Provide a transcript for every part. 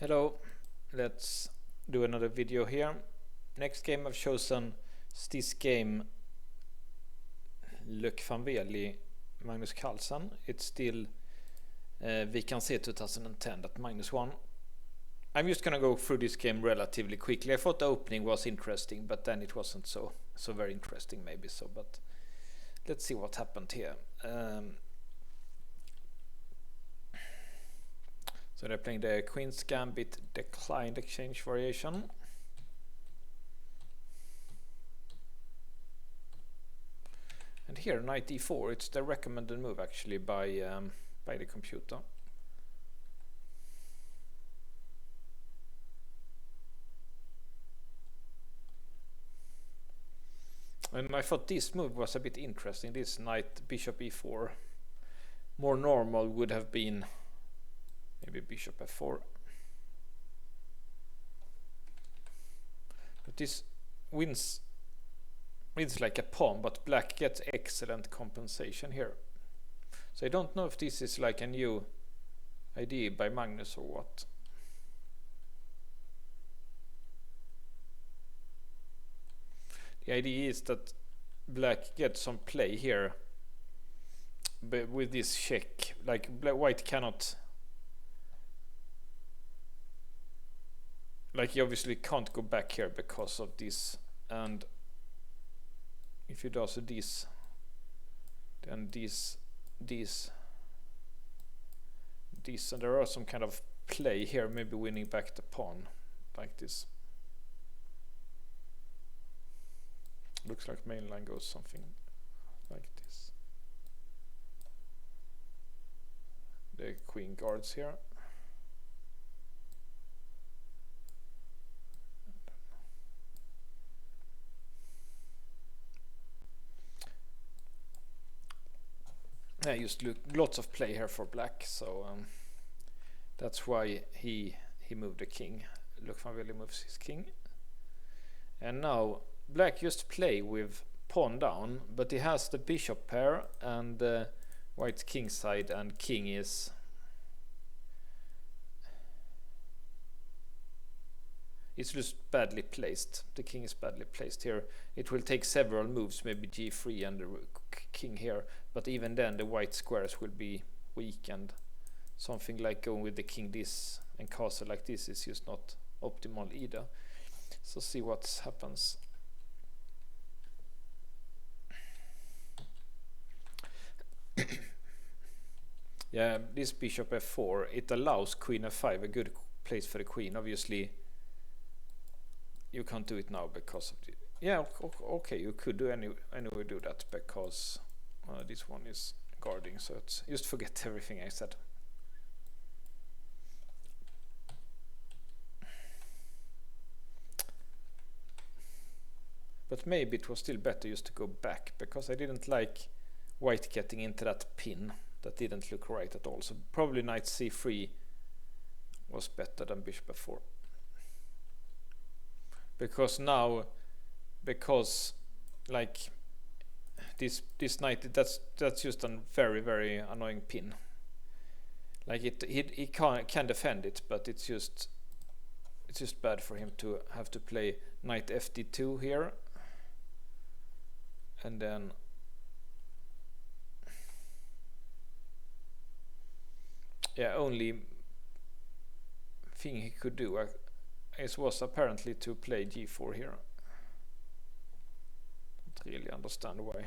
Hello, let's do another video here. Next game I've chosen is this game Loek van Wely, Magnus Carlsen. It's still we can see 2010 that Magnus won. I'm just gonna go through this game relatively quickly. I thought the opening was interesting, but then it wasn't so very interesting maybe so, but let's see what happened here. So they're playing the Queen's Gambit declined exchange variation. And here knight e4, it's the recommended move actually by the computer. And I thought this move was a bit interesting, this knight bishop e4. More normal would have been maybe bishop f4. But this wins like a pawn, but black gets excellent compensation here. So I don't know if this is like a new idea by Magnus or what. The idea is that black gets some play here, but with this check, like white cannot, like you obviously can't go back here because of this, and if you do also this, then this, and there are some kind of play here, maybe winning back the pawn like this. Looks like main line goes something like this. The queen guards here. I just look lots of play here for black, so that's why he moved the king. Look, van Wely moves his king, and now black just play with pawn down, but he has the bishop pair and white's king side, and king is it's just badly placed. The king is badly placed here. It will take several moves, maybe g3 and the king here, but even then the white squares will be weak, and something like going with the king this and castle like this is just not optimal either. So see what happens. Yeah, this bishop f4, it allows queen f5, a good place for the queen. Obviously you can't do it now because of the, yeah, okay, you could do anyway do that because this one is guarding, so it's just forget everything I said. But maybe it was still better just to go back, because I didn't like white getting into that pin. That didn't look right at all. So probably knight c3 was better than bishop f4. Because now, like this knight, that's just a very annoying pin. Like he can defend it, but it's just bad for him to have to play knight fd2 here, and then yeah, only thing he could do was apparently to play g4 here. Don't really understand why.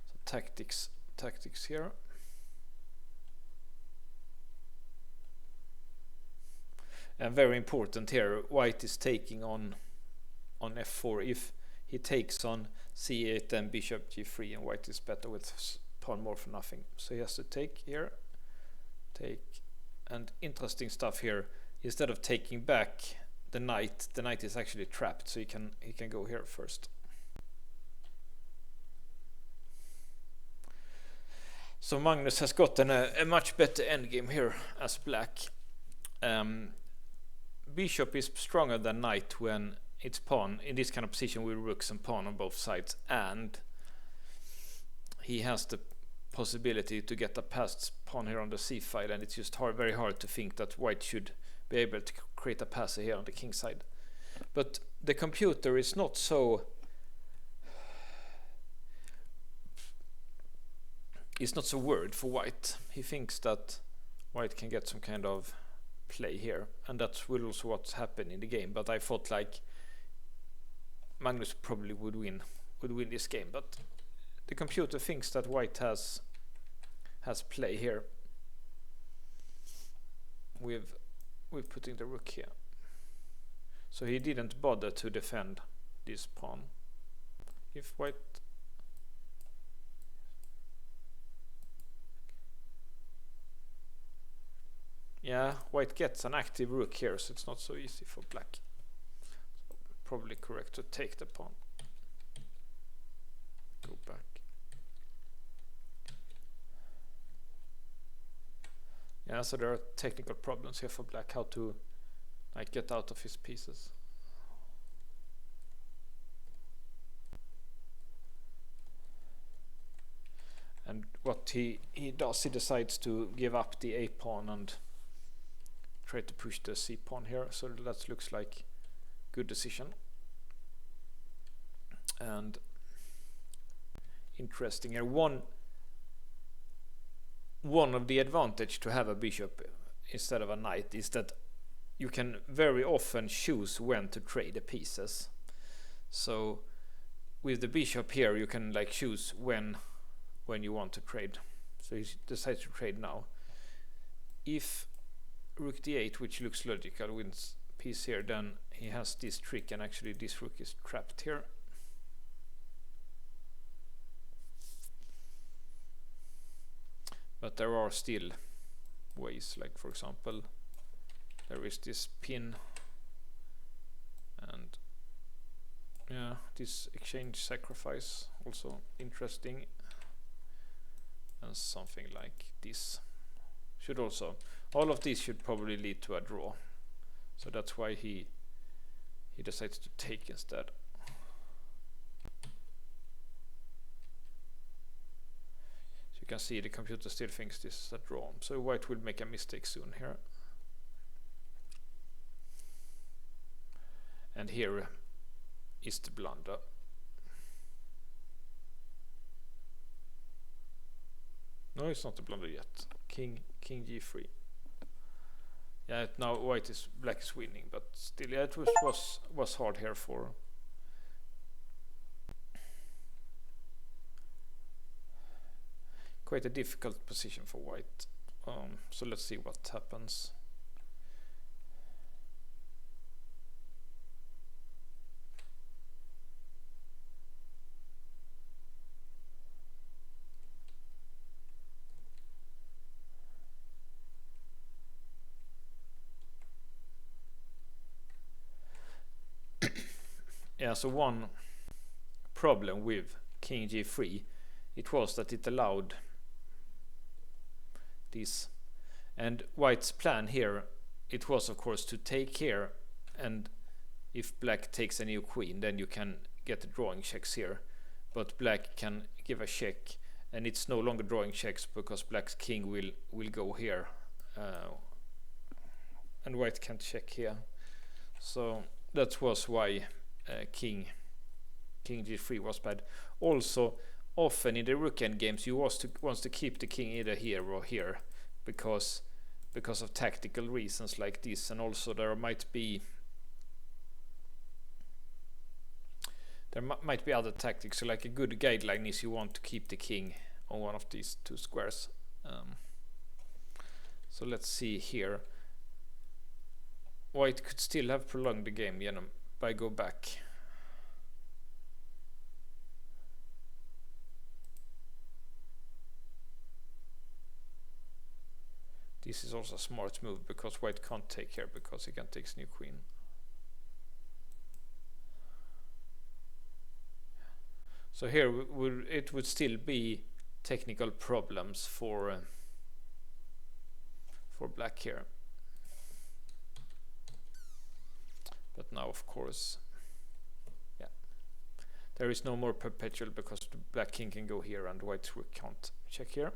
So tactics here. And very important here, white is taking on f4. If he takes on c8, then bishop g3, and white is better with pawn more for nothing. So he has to take here, and interesting stuff here. Instead of taking back the knight is actually trapped, so he can go here first. So Magnus has gotten a much better endgame here as black. Bishop is stronger than knight when it's pawn in this kind of position with rooks and pawn on both sides, and he has the possibility to get a passed pawn here on the c file, and it's just very hard to think that white should be able to create a pass here on the king side. But the computer is not so worried for white. He thinks that white can get some kind of play here, and that's also what's happened in the game. But I thought like Magnus probably would win this game, but the computer thinks that white has play here with putting the rook here. So he didn't bother to defend this pawn. If white white gets an active rook here, so it's not so easy for black. So probably correct to take the pawn. Go back. Yeah, so there are technical problems here for black, how to like get out of his pieces. And what he does, he decides to give up the a pawn and try to push the c pawn here. So that looks like good decision. And interesting here, one of the advantage to have a bishop instead of a knight is that you can very often choose when to trade the pieces. So with the bishop here, you can like choose when you want to trade. So he decides to trade now. If rook d8, which looks logical, wins piece here, then he has this trick, and actually this rook is trapped here. But there are still ways, like for example, there is this pin, and this exchange sacrifice, also interesting, and something like this should also, all of these should probably lead to a draw, so that's why he decides to take instead. So you can see the computer still thinks this is a draw, so white will make a mistake soon here. And here is the blunder. No, it's not a blunder yet. King g3. Yeah, now black is winning, but still, yeah, it was hard here for. Quite a difficult position for white. So let's see what happens. Yeah, so one problem with king g3, it was that it allowed this, and white's plan here, it was of course to take here, and if black takes a new queen, then you can get the drawing checks here, but black can give a check, and it's no longer drawing checks because black's king will go here, and white can't check here. So that was why king g3 was bad. Also, often in the rook end games, you wants to keep the king either here or here because of tactical reasons like this, and also there might be other tactics. So like a good guideline is you want to keep the king on one of these two squares. So let's see here. White could still have prolonged the game, by go back. This is also a smart move because white can't take here because he can take his new queen. So here it would still be technical problems for black here. But now, of course, yeah, there is no more perpetual because the black king can go here and white rook can't check here.